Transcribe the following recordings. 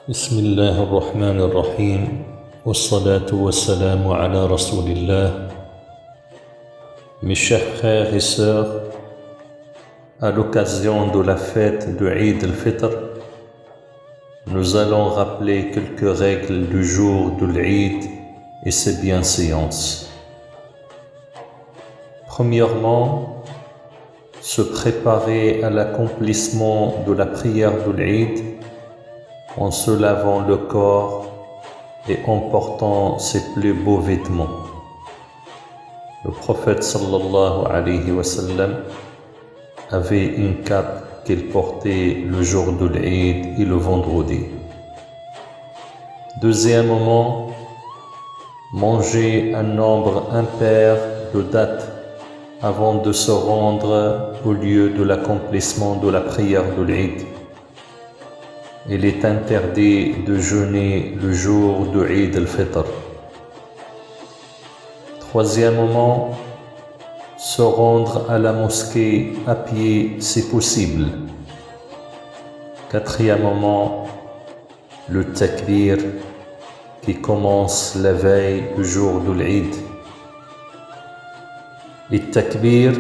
بسم الله الرحمن الرحيم والصلاة والسلام على رسول الله. Mes chers frères et sœurs, à l'occasion de la fête de Eid al-Fitr, nous allons rappeler quelques règles du jour de l'Eid et ses bienséances. Premièrement, se préparer à l'accomplissement de la prière de l'Eid en se lavant le corps et en portant ses plus beaux vêtements. Le prophète sallallahu alayhi wa sallam avait une cape qu'il portait le jour de l'Eid et le vendredi. Deuxièmement, manger un nombre impair de dattes avant de se rendre au lieu de l'accomplissement de la prière de l'Eid. Il est interdit de jeûner le jour de Eid al-Fitr. Troisièmement, se rendre à la mosquée à pied si possible. Quatrièmement, le takbir qui commence la veille du jour de l'Eid. Et takbir,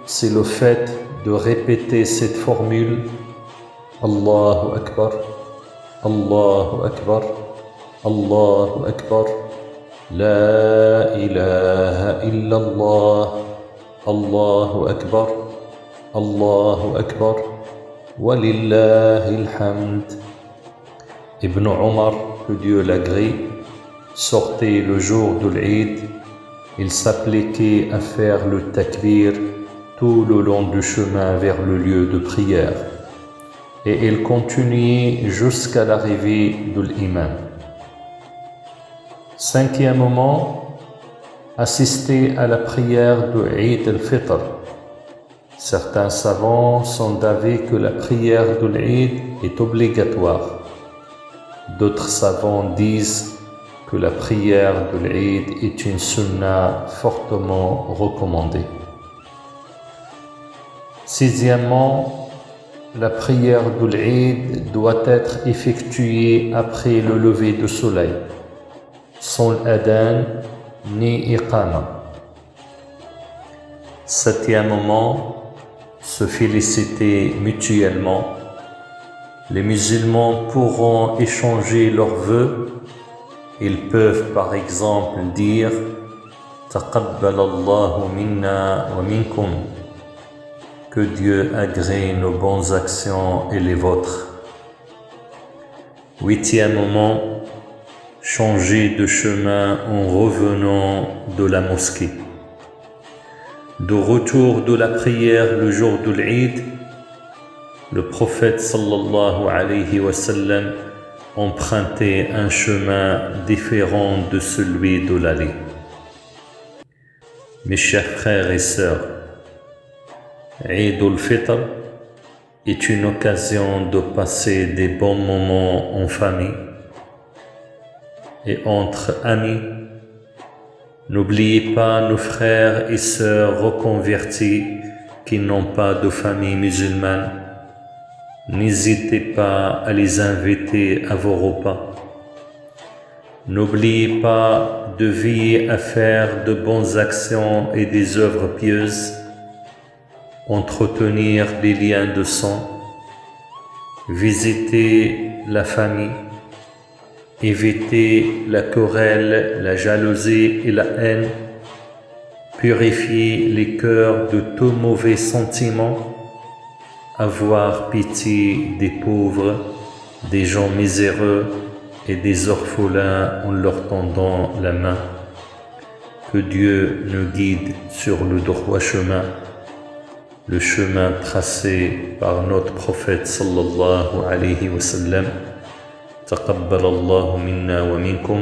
c'est le fait de répéter cette formule Allahu Akbar, Allahu Akbar, Allahu Akbar, La ilaha illallah, Allahu Akbar, Allahu Akbar, Walillahil hamd. Ibn Omar, que Dieu l'agrée, sortait le jour de l'Eid. Il s'appliquait à faire le takbir tout le long du chemin vers le lieu de prière. Et il continuait jusqu'à l'arrivée de l'imam. Cinquièmement, assister à la prière de Eid al-Fitr. Certains savants sont d'avis que la prière de l'Eid est obligatoire. D'autres savants disent que la prière de l'Eid est une sunna fortement recommandée. Sixièmement, la prière de l'Eid doit être effectuée après le lever du soleil, sans l'adhan ni iqama. Septièmement, se féliciter mutuellement. Les musulmans pourront échanger leurs vœux. Ils peuvent par exemple dire Taqabbal Allahu minna wa minkum. Que Dieu agrée nos bonnes actions et les vôtres. Huitièmement, changer de chemin en revenant de la mosquée. De retour de la prière le jour de l'Eid, le prophète sallallahu alayhi wa sallam empruntait un chemin différent de celui de l'allée. Mes chers frères et sœurs, Eid al-Fitr est une occasion de passer des bons moments en famille et entre amis. N'oubliez pas nos frères et sœurs reconvertis qui n'ont pas de famille musulmane. N'hésitez pas à les inviter à vos repas. N'oubliez pas de veiller à faire de bonnes actions et des œuvres pieuses. Entretenir les liens de sang, visiter la famille, éviter la querelle, la jalousie et la haine, purifier les cœurs de tout mauvais sentiment, avoir pitié des pauvres, des gens miséreux et des orphelins en leur tendant la main. Que Dieu nous guide sur le droit chemin, le chemin tracé par notre prophète sallallahu alayhi wa sallam. تقبل الله منا ومنكم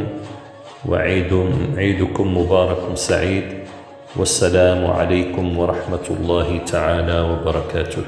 وعيدكم مبارك سعيد والسلام عليكم ورحمة الله تعالى وبركاته.